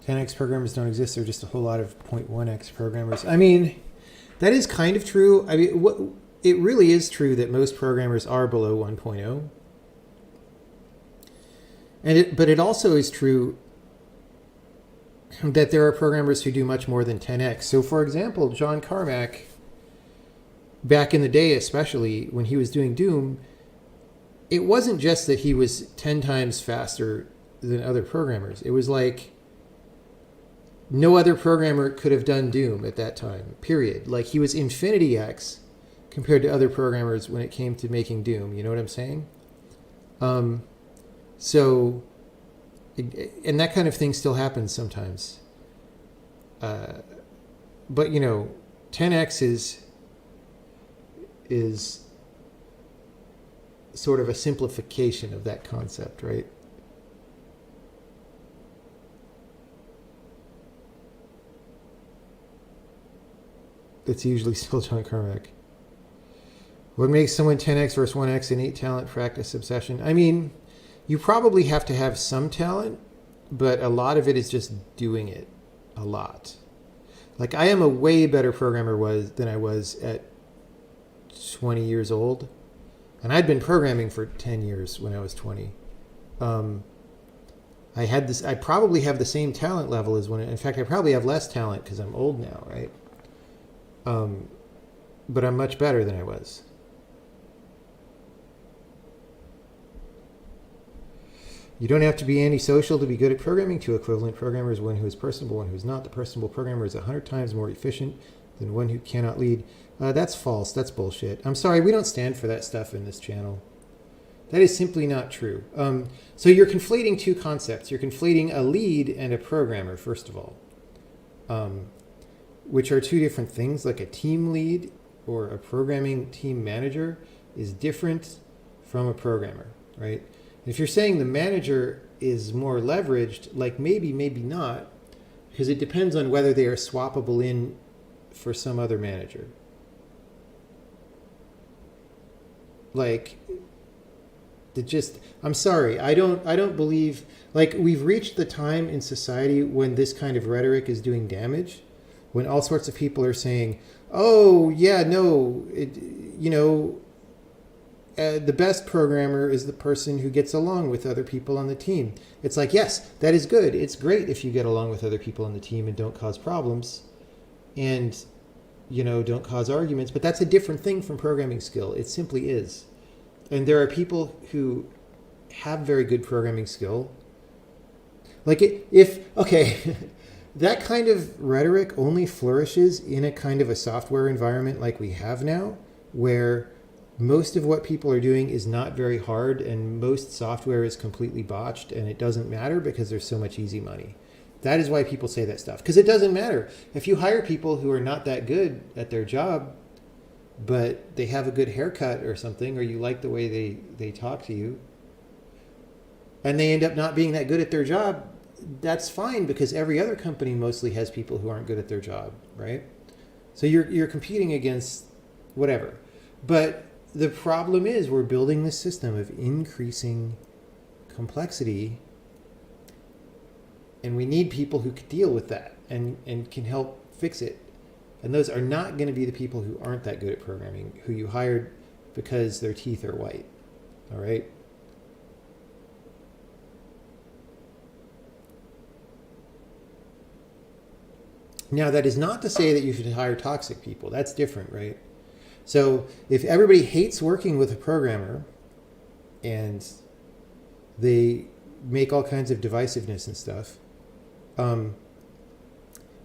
10x programmers don't exist. There are just a whole lot of 0.1x programmers. I mean, that is kind of true. I mean, it really is true that most programmers are below 1.0. But it also is true that there are programmers who do much more than 10x. So, for example, John Carmack, back in the day, especially when he was doing Doom, it wasn't just that he was 10 times faster than other programmers. It was like no other programmer could have done Doom at that time, period. Like, he was infinity X compared to other programmers when it came to making Doom. You know what I'm saying? So, and that kind of thing still happens sometimes. But, you know, 10x is sort of a simplification of that concept, right? That's usually still John Carmack. What makes someone 10x versus 1x innate talent, practice, obsession? I mean, you probably have to have some talent, but a lot of it is just doing it a lot. Like, I am a way better programmer than I was at 20 years old. And I'd been programming for 10 years when I was 20. I probably have the same talent level as in fact, I probably have less talent because I'm old now, right? But I'm much better than I was. You don't have to be antisocial to be good at programming. Two equivalent programmers, one who is personable, one who is not. The personable programmer is 100 times more efficient than one who cannot lead. That's false. That's bullshit. I'm sorry, we don't stand for that stuff in this channel. That is simply not true. So you're conflating two concepts. You're conflating a lead and a programmer, first of all, which are two different things. Like, a team lead or a programming team manager is different from a programmer, right? If you're saying the manager is more leveraged, like, maybe not, because it depends on whether they are swappable in for some other manager. Like, I'm sorry, I don't believe, like, we've reached the time in society when this kind of rhetoric is doing damage, when all sorts of people are saying, oh yeah, no, the best programmer is the person who gets along with other people on the team. It's like, yes, that is good. It's great if you get along with other people on the team and don't cause problems and, don't cause arguments. But that's a different thing from programming skill. It simply is. And there are people who have very good programming skill. Like, that kind of rhetoric only flourishes in a kind of a software environment like we have now, where most of what people are doing is not very hard, and most software is completely botched, and it doesn't matter because there's so much easy money. That is why people say that stuff, because it doesn't matter. If you hire people who are not that good at their job, but they have a good haircut or something, or you like the way they talk to you, and they end up not being that good at their job, that's fine, because every other company mostly has people who aren't good at their job, right? So you're competing against whatever. But the problem is, we're building this system of increasing complexity, and we need people who can deal with that and can help fix it. And those are not going to be the people who aren't that good at programming, who you hired because their teeth are white. All right? Now, that is not to say that you should hire toxic people. That's different, right? So if everybody hates working with a programmer and they make all kinds of divisiveness and stuff,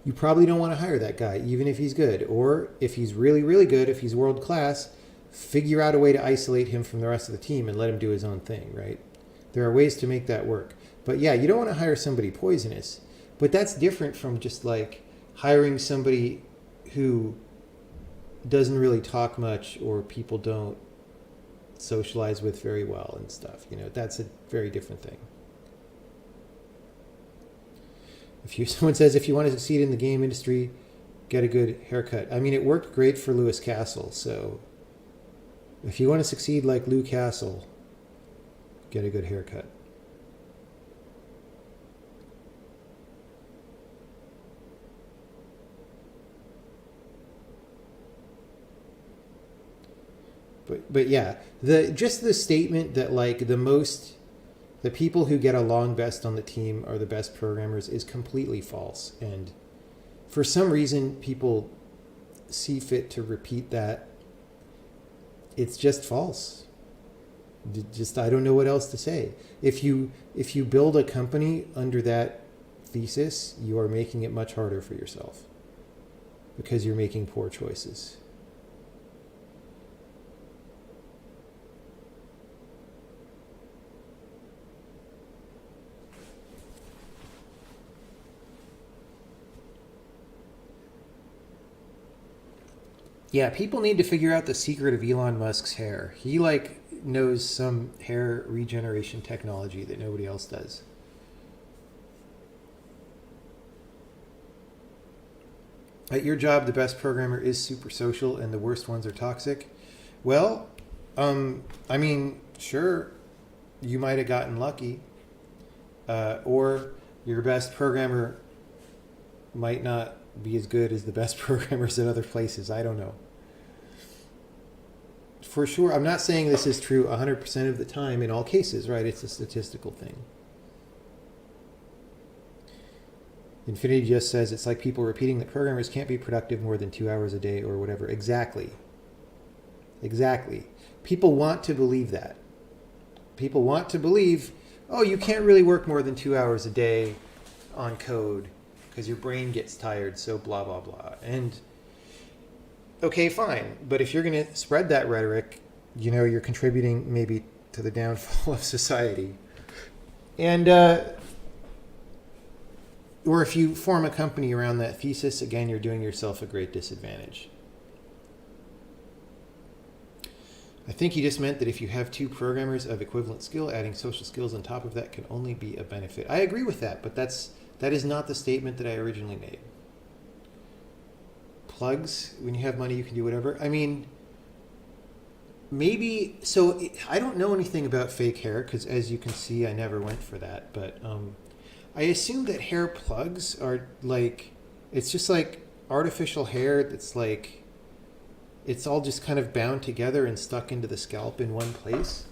you probably don't want to hire that guy, even if he's good. Or if he's really, really good, if he's world class, figure out a way to isolate him from the rest of the team and let him do his own thing, right? There are ways to make that work. But yeah, you don't want to hire somebody poisonous. But that's different from just like hiring somebody who doesn't really talk much, or people don't socialize with very well and stuff. That's a very different thing. Someone says, if you want to succeed in the game industry, get a good haircut. I mean, it worked great for Lewis Castle. So if you want to succeed like Lou Castle, get a good haircut. But yeah, the statement that like the people who get along best on the team are the best programmers is completely false. And for some reason, people see fit to repeat that. It's just false. Just I don't know what else to say. If you build a company under that thesis, you are making it much harder for yourself because you're making poor choices. Yeah, people need to figure out the secret of Elon Musk's hair. He like knows some hair regeneration technology that nobody else does. At your job, the best programmer is super social and the worst ones are toxic. Well, I mean, sure, you might have gotten lucky, or your best programmer might not be as good as the best programmers at other places. I don't know. For sure, I'm not saying this is true 100% of the time in all cases, right? It's a statistical thing. Infinity just says it's like people repeating that programmers can't be productive more than 2 hours a day or whatever. Exactly. Exactly. People want to believe that. People want to believe, oh, you can't really work more than 2 hours a day on code because your brain gets tired, so blah, blah, blah. And okay, fine. But if you're going to spread that rhetoric, you know, you're contributing maybe to the downfall of society. And, or if you form a company around that thesis, again, you're doing yourself a great disadvantage. I think he just meant that if you have two programmers of equivalent skill, adding social skills on top of that can only be a benefit. I agree with that, but that is not the statement that I originally made. Plugs, when you have money, you can do whatever. I mean, maybe, so I don't know anything about fake hair because as you can see, I never went for that, but I assume that hair plugs are like, it's just like artificial hair that's like, it's all just kind of bound together and stuck into the scalp in one place.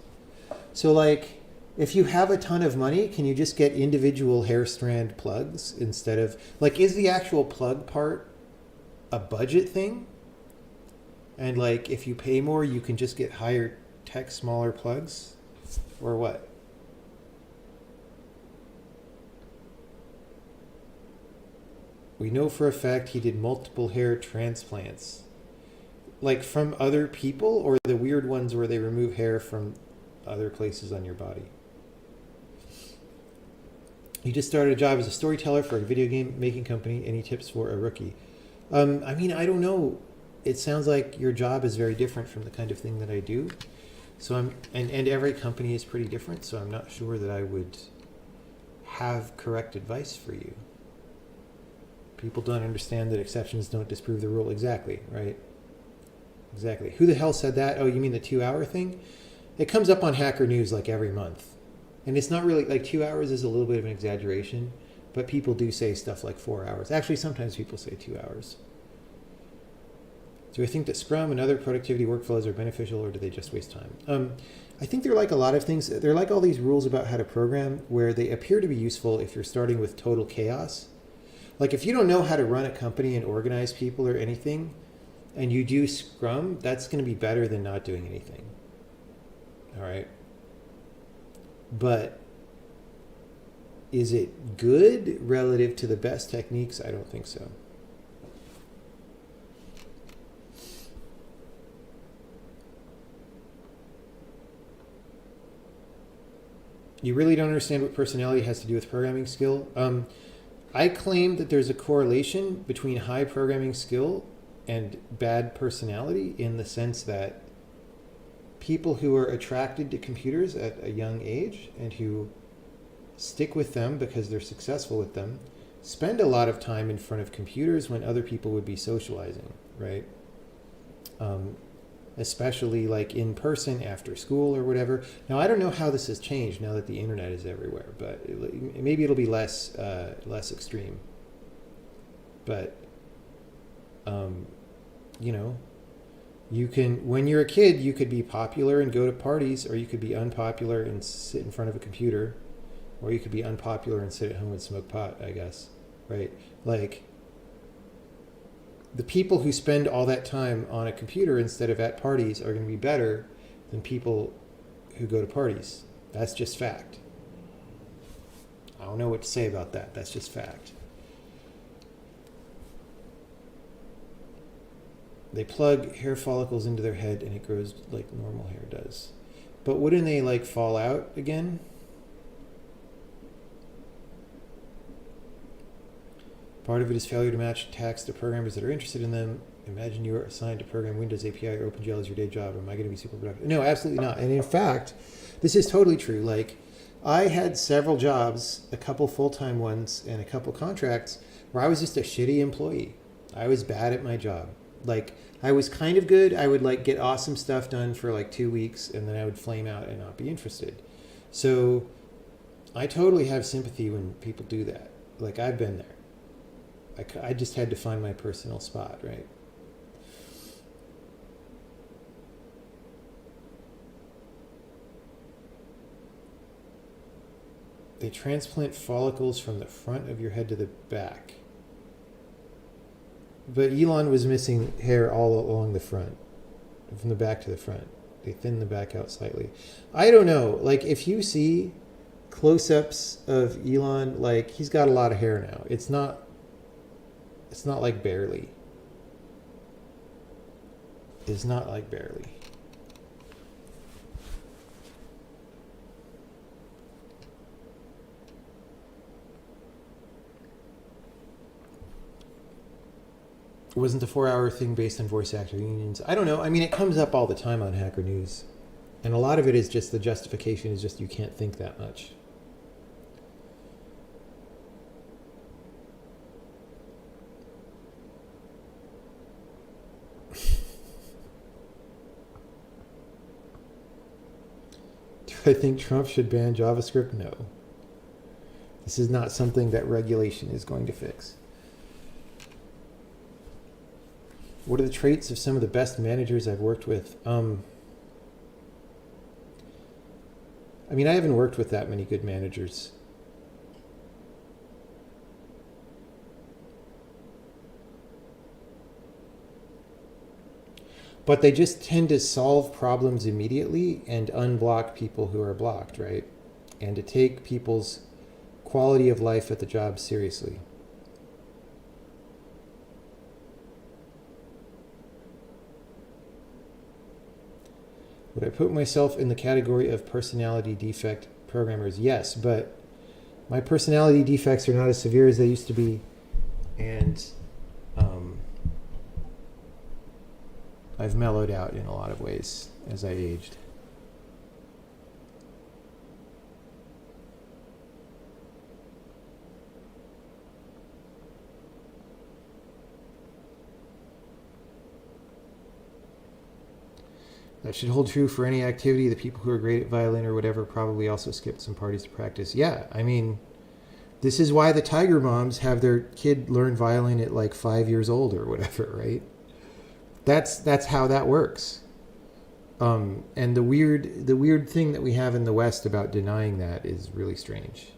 So like, if you have a ton of money, can you just get individual hair strand plugs instead of, like, is the actual plug part a budget thing? And like, if you pay more, you can just get higher tech, smaller plugs? Or what? We know for a fact he did multiple hair transplants. Like from other people, or the weird ones where they remove hair from other places on your body? He just started a job as a storyteller for a video game making company. Any tips for a rookie? I mean, I don't know. It sounds like your job is very different from the kind of thing that I do. So and every company is pretty different, so I'm not sure that I would have correct advice for you. People don't understand that exceptions don't disprove the rule. Exactly, right? Exactly. Who the hell said that? Oh, you mean the 2 hour thing? It comes up on Hacker News like every month. And it's not really, like 2 hours is a little bit of an exaggeration, but people do say stuff like 4 hours. Actually, sometimes people say 2 hours. Do I think that Scrum and other productivity workflows are beneficial, or do they just waste time? I think they're like a lot of things. They're like all these rules about how to program where they appear to be useful if you're starting with total chaos. Like if you don't know how to run a company and organize people or anything, and you do Scrum, that's going to be better than not doing anything. All right. But is it good relative to the best techniques? I don't think so. You really don't understand what personality has to do with programming skill? I claim that there's a correlation between high programming skill and bad personality, in the sense that people who are attracted to computers at a young age and who stick with them because they're successful with them spend a lot of time in front of computers when other people would be socializing, right? Especially like in person after school or whatever. Now, I don't know how this has changed now that the internet is everywhere, but maybe it'll be less extreme. But you know, You can, when you're a kid, you could be popular and go to parties, or you could be unpopular and sit in front of a computer, or you could be unpopular and sit at home and smoke pot, I guess. Right? Like, the people who spend all that time on a computer instead of at parties are going to be better than people who go to parties. That's just fact. I don't know what to say about that. That's just fact. They plug hair follicles into their head and it grows like normal hair does. But wouldn't they like fall out again? Part of it is failure to match tasks to programmers that are interested in them. Imagine you are assigned to program Windows API or OpenGL as your day job. Am I going to be super productive? No, absolutely not. And in fact, this is totally true. Like, I had several jobs, a couple full-time ones and a couple contracts, where I was just a shitty employee. I was bad at my job. Like, I was kind of good. I would like get awesome stuff done for like 2 weeks and then I would flame out and not be interested. So I totally have sympathy when people do that. Like, I've been there. I just had to find my personal spot, right? They transplant follicles from the front of your head to the back. But Elon was missing hair all along the front, from the back to the front. They thin the back out slightly. I don't know. Like, if you see close-ups of Elon, like, he's got a lot of hair now. It's not like barely. It's not like barely. Wasn't the 4-hour thing based on voice actor unions? I don't know. I mean, it comes up all the time on Hacker News. And a lot of it is just the justification is just you can't think that much. Do I think Trump should ban JavaScript? No. This is not something that regulation is going to fix. What are the traits of some of the best managers I've worked with? I mean, I haven't worked with that many good managers. But they just tend to solve problems immediately and unblock people who are blocked, right? And to take people's quality of life at the job seriously. Would I put myself in the category of personality defect programmers? Yes, but my personality defects are not as severe as they used to be. And I've mellowed out in a lot of ways as I aged. That should hold true for any activity. The people who are great at violin or whatever probably also skipped some parties to practice. Yeah, I mean, this is why the Tiger moms have their kid learn violin at like 5 years old or whatever, right? That's how that works. And the weird thing that we have in the West about denying that is really strange.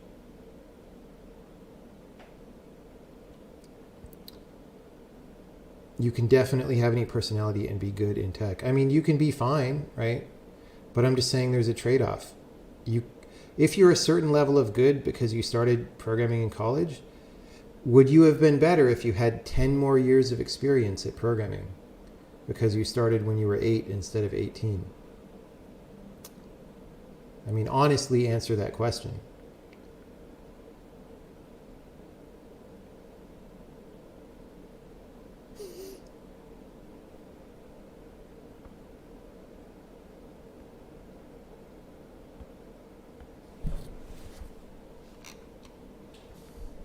You can definitely have any personality and be good in tech. I mean, you can be fine, right? But I'm just saying there's a trade-off. If you're a certain level of good because you started programming in college, would you have been better if you had 10 more years of experience at programming because you started when you were 8 instead of 18? I mean, honestly answer that question.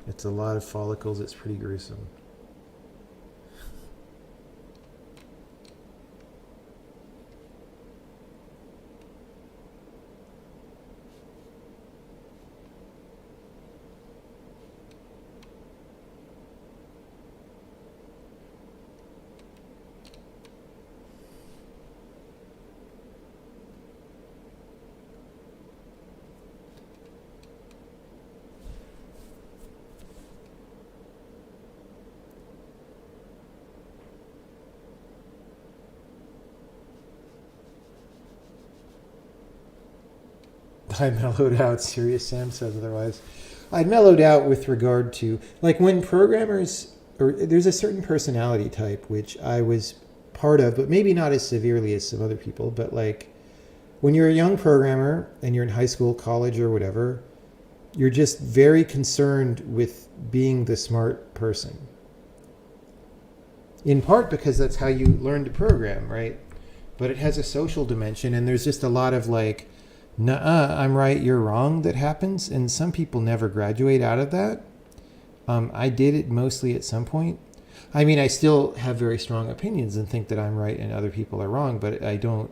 It's a lot of follicles. It's pretty gruesome. I mellowed out. Serious Sam says otherwise. I mellowed out with regard to, like, when programmers, or there's a certain personality type which I was part of, but maybe not as severely as some other people. But like, when you're a young programmer and you're in high school, college, or whatever, you're just very concerned with being the smart person. In part because that's how you learn to program, right? But it has a social dimension, and there's just a lot of like, nuh-uh, I'm right, you're wrong that happens. And some people never graduate out of that. I did it mostly at some point. I mean, I still have very strong opinions and think that I'm right and other people are wrong, but I don't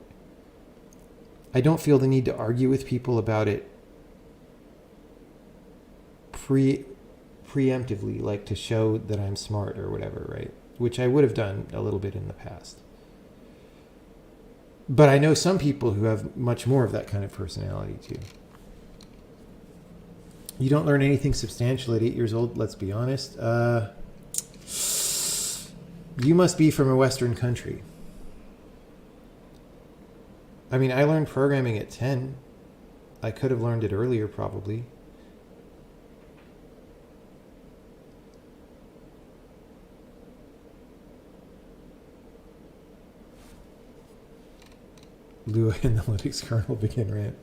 feel the need to argue with people about it preemptively, like to show that I'm smart or whatever, right? Which I would have done a little bit in the past. But I know some people who have much more of that kind of personality too. You don't learn anything substantial at 8 years old, let's be honest. You must be from a Western country. I mean, I learned programming at 10. I could have learned it earlier, probably. Lua and the Linux kernel begin rant.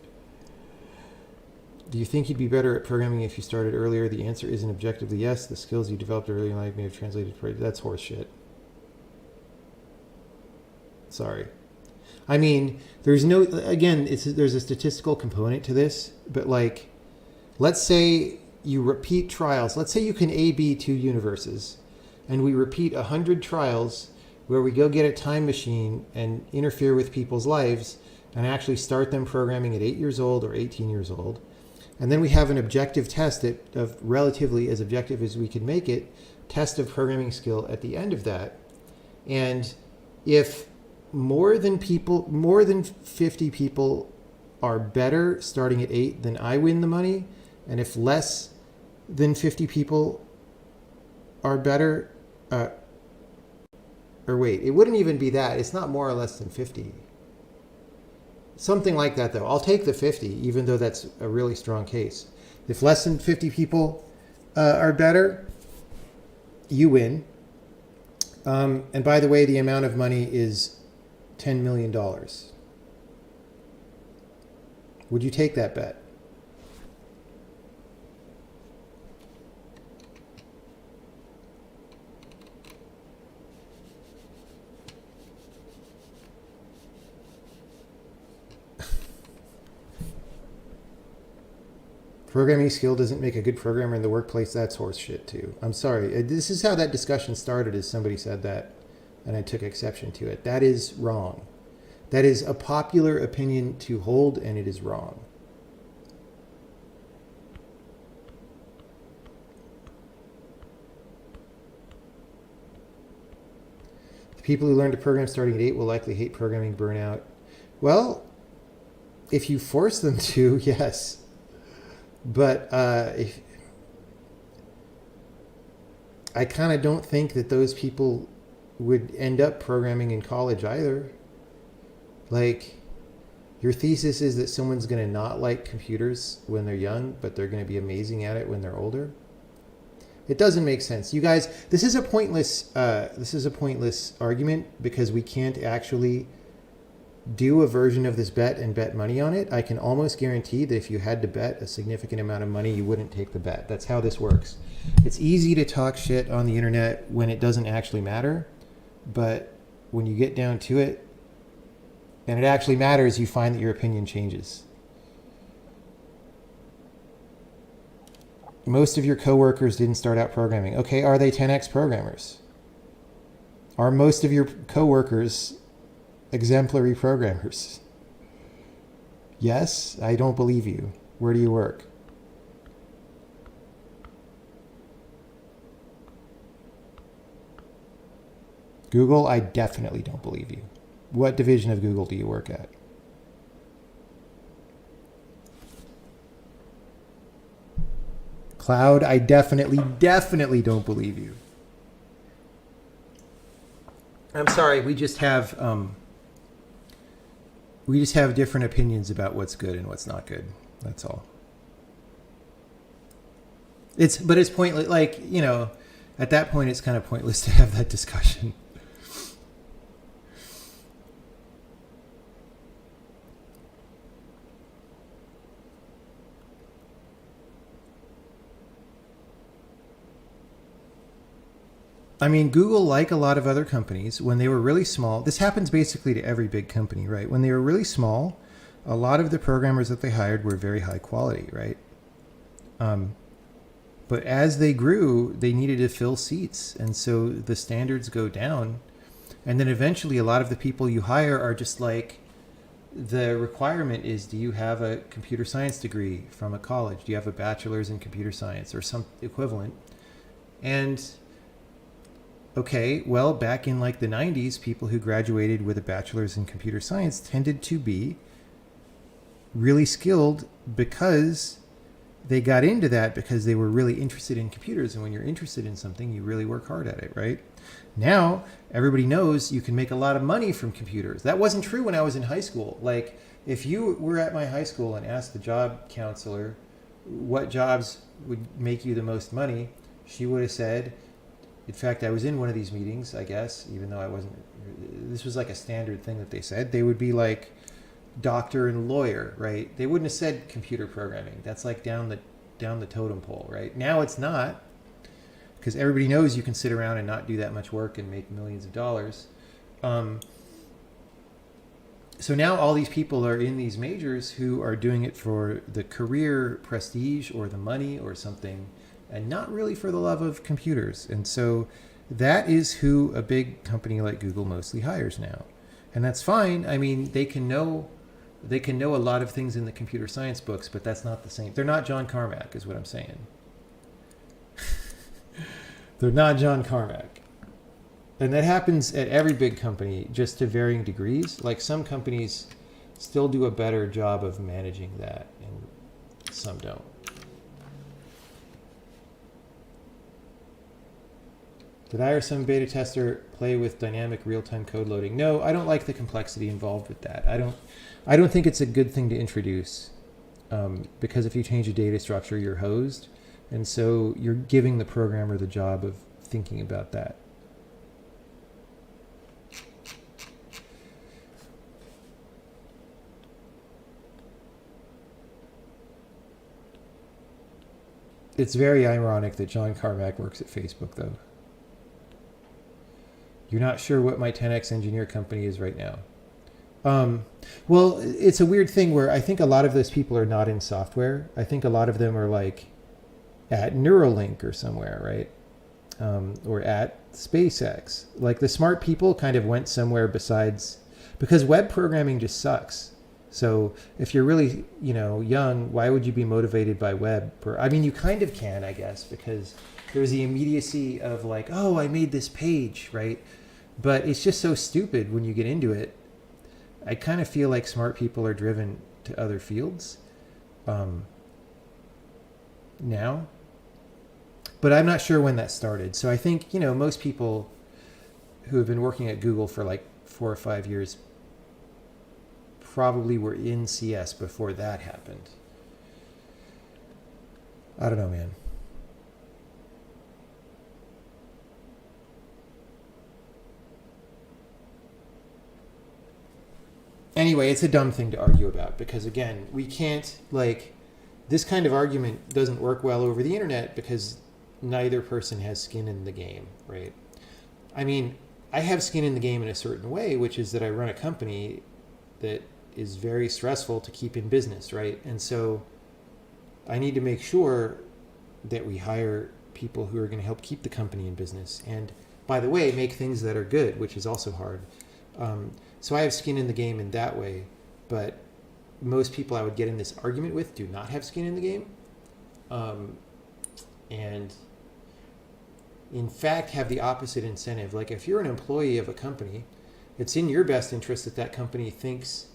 Do you think you'd be better at programming if you started earlier? The answer isn't objectively yes. The skills you developed early in life may have translated for that's horse shit. Sorry. I mean, there's no, again, there's a statistical component to this, but like, let's say you repeat trials. Let's say you can A/B two universes, and we repeat 100 trials where we go get a time machine and interfere with people's lives and actually start them programming at 8 years old or 18 years old. And then we have an objective test of relatively as objective as we can make it, test of programming skill at the end of that. And if more than 50 people are better starting at 8, then I win the money. And if less than 50 people are better, or wait, it wouldn't even be that. It's not more or less than 50. Something like that, though. I'll take the 50, even though that's a really strong case. If less than 50 people are better, you win. And by the way, the amount of money is $10 million. Would you take that bet? Programming skill doesn't make a good programmer in the workplace. That's horse shit too. I'm sorry. This is how that discussion started, as somebody said that, and I took exception to it. That is wrong. That is a popular opinion to hold, and it is wrong. The people who learn to program starting at 8 will likely hate programming burnout. Well, if you force them to, yes. But I kind of don't think that those people would end up programming in college either. Like, your thesis is that someone's going to not like computers when they're young, but they're going to be amazing at it when they're older. It doesn't make sense. You guys, this is a pointless argument because we can't actually do a version of this bet and bet money on it. I can almost guarantee that if you had to bet a significant amount of money, you wouldn't take the bet. That's how this works. It's easy to talk shit on the internet when it doesn't actually matter, but when you get down to it and it actually matters, you find that your opinion changes. Most of your coworkers didn't start out programming. Okay, are they 10x programmers? Are most of your coworkers exemplary programmers? Yes, I don't believe you. Where do you work? Google, I definitely don't believe you. What division of Google do you work at? Cloud, I definitely don't believe you. I'm sorry, we just have different opinions about what's good and what's not good. That's all. But it's pointless. Like, at that point, it's kind of pointless to have that discussion. I mean, Google, like a lot of other companies, when they were really small, this happens basically to every big company, right? When they were really small, a lot of the programmers that they hired were very high quality, right? But as they grew, they needed to fill seats. And so the standards go down. And then eventually a lot of the people you hire are just like, the requirement is, do you have a computer science degree from a college? Do you have a bachelor's in computer science or some equivalent? And okay, well, back in like the 90s, people who graduated with a bachelor's in computer science tended to be really skilled because they got into that because they were really interested in computers. And when you're interested in something, you really work hard at it, right? Now, everybody knows you can make a lot of money from computers. That wasn't true when I was in high school. Like, if you were at my high school and asked the job counselor what jobs would make you the most money, she would have said, in fact, I was in one of these meetings, I guess, even though I wasn't, this was like a standard thing that they said. They would be like doctor and lawyer, right? They wouldn't have said computer programming. That's like down the totem pole, right? Now it's not, because everybody knows you can sit around and not do that much work and make millions of dollars. So now all these people are in these majors who are doing it for the career prestige or the money or something, and not really for the love of computers. And so that is who a big company like Google mostly hires now. And that's fine. I mean, they can know a lot of things in the computer science books, but that's not the same. They're not John Carmack, is what I'm saying. They're not John Carmack. And that happens at every big company, just to varying degrees. Like, some companies still do a better job of managing that, and some don't. Did I or some beta tester play with dynamic real-time code loading? No, I don't like the complexity involved with that. I don't think it's a good thing to introduce, because if you change a data structure, you're hosed. And so you're giving the programmer the job of thinking about that. It's very ironic that John Carmack works at Facebook, though. You're not sure what my 10x engineer company is right now. Well, it's a weird thing where I think a lot of those people are not in software. I think a lot of them are like at Neuralink or somewhere, right? Or at SpaceX. Like, the smart people kind of went somewhere besides, because web programming just sucks. So if you're really, young, why would you be motivated by web? I mean, you kind of can, I guess, because there's the immediacy of like, oh, I made this page, right? But it's just so stupid when you get into it. I kind of feel like smart people are driven to other fields now. But I'm not sure when that started. So I think, most people who have been working at Google for like 4 or 5 years probably were in CS before that happened. I don't know, man. Anyway, it's a dumb thing to argue about because, again, we can't, this kind of argument doesn't work well over the internet because neither person has skin in the game, right? I mean, I have skin in the game in a certain way, which is that I run a company that is very stressful to keep in business, right? And so I need to make sure that we hire people who are going to help keep the company in business. And, by the way, make things that are good, which is also hard. So I have skin in the game in that way, but most people I would get in this argument with do not have skin in the game. And in fact, have the opposite incentive. Like, if you're an employee of a company, it's in your best interest that that company thinks,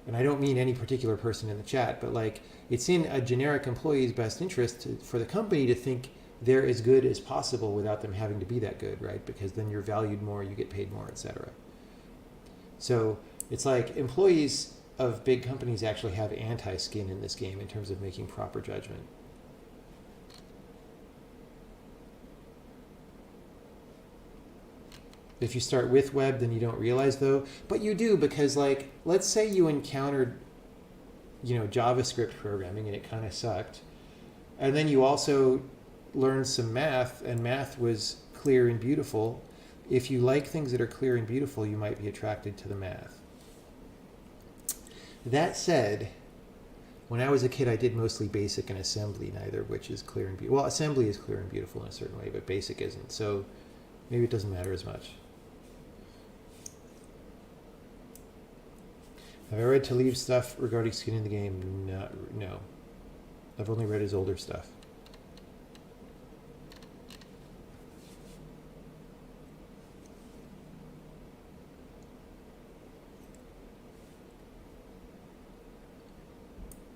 and I don't mean any particular person in the chat, but like, it's in a generic employee's best interest for the company to think they're as good as possible without them having to be that good, right? Because then you're valued more, you get paid more, etc. So it's like employees of big companies actually have anti-skin in this game in terms of making proper judgment. If you start with web, then you don't realize though, but you do, because like, let's say you encountered, JavaScript programming and it kind of sucked. And then you also learned some math, and math was clear and beautiful. If you like things that are clear and beautiful, you might be attracted to the math. That said, when I was a kid, I did mostly basic and assembly, neither of which is clear and beautiful. Well, assembly is clear and beautiful in a certain way, but basic isn't. So maybe it doesn't matter as much. Have I read Talib's stuff regarding skin in the game? No. I've only read his older stuff.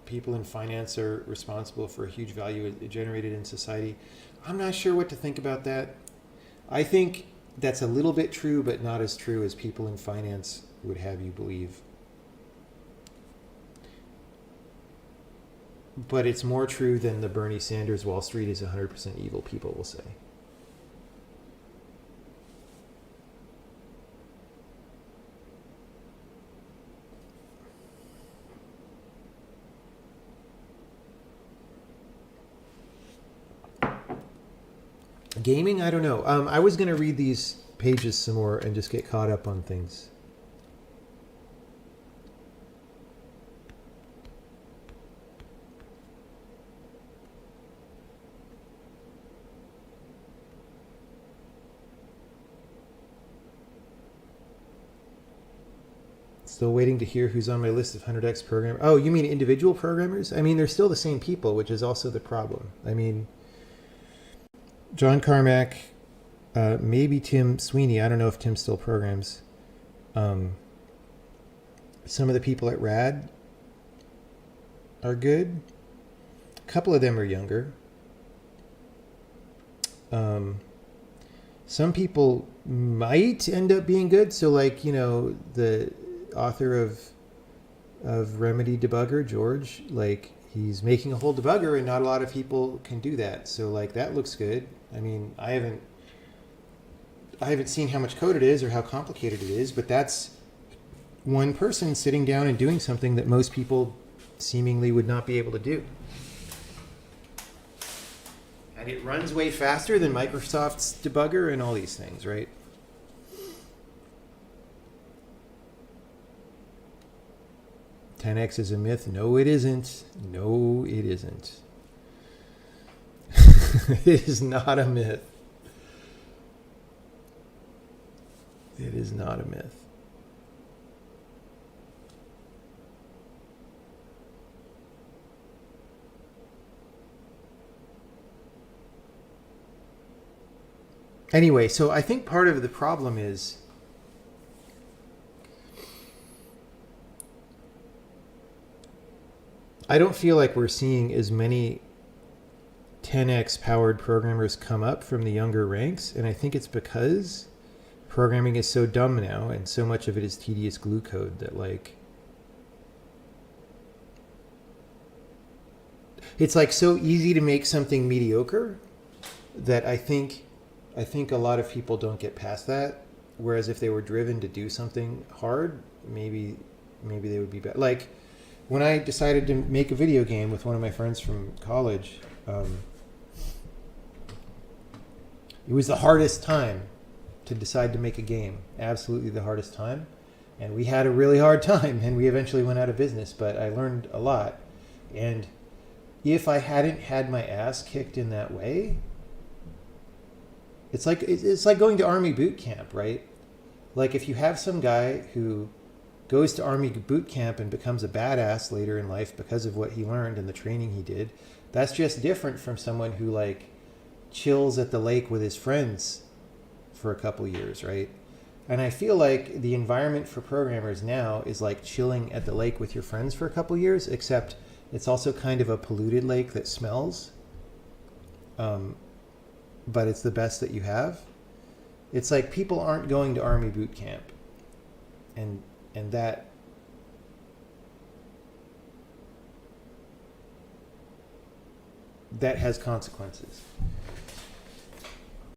People in finance are responsible for a huge value generated in society. I'm not sure what to think about that. I think that's a little bit true, but not as true as people in finance would have you believe. But it's more true than the Bernie Sanders Wall Street is 100% evil people will say. Gaming? I don't know. I was going to read these pages some more and just get caught up on things. Still waiting to hear who's on my list of 100x programmers. Oh, you mean individual programmers? I mean, they're still the same people, which is also the problem. I mean, John Carmack, maybe Tim Sweeney. I don't know if Tim still programs. Some of the people at RAD are good. A couple of them are younger. Some people might end up being good. So like, the author of Remedy Debugger, George, like he's making a whole debugger and not a lot of people can do that. So like that looks good. I mean, I haven't seen how much code it is or how complicated it is, but that's one person sitting down and doing something that most people seemingly would not be able to do. And it runs way faster than Microsoft's debugger and all these things, right? "10x is a myth." No, it isn't. No, it isn't. It is not a myth. It is not a myth. Anyway, so I think part of the problem is I don't feel like we're seeing as many 10x powered programmers come up from the younger ranks, and I think it's because programming is so dumb now and so much of it is tedious glue code that like it's like so easy to make something mediocre that I think a lot of people don't get past that, whereas if they were driven to do something hard, maybe they would be better. Like when I decided to make a video game with one of my friends from college, it was the hardest time to decide to make a game. Absolutely the hardest time. And we had a really hard time and we eventually went out of business, but I learned a lot. And if I hadn't had my ass kicked in that way, it's like going to Army boot camp, right? Like if you have some guy who goes to Army boot camp and becomes a badass later in life because of what he learned and the training he did, that's just different from someone who like chills at the lake with his friends for a couple years, right? And I feel like the environment for programmers now is like chilling at the lake with your friends for a couple years, except it's also kind of a polluted lake that smells. But it's the best that you have. It's like people aren't going to Army boot camp. And that that has consequences.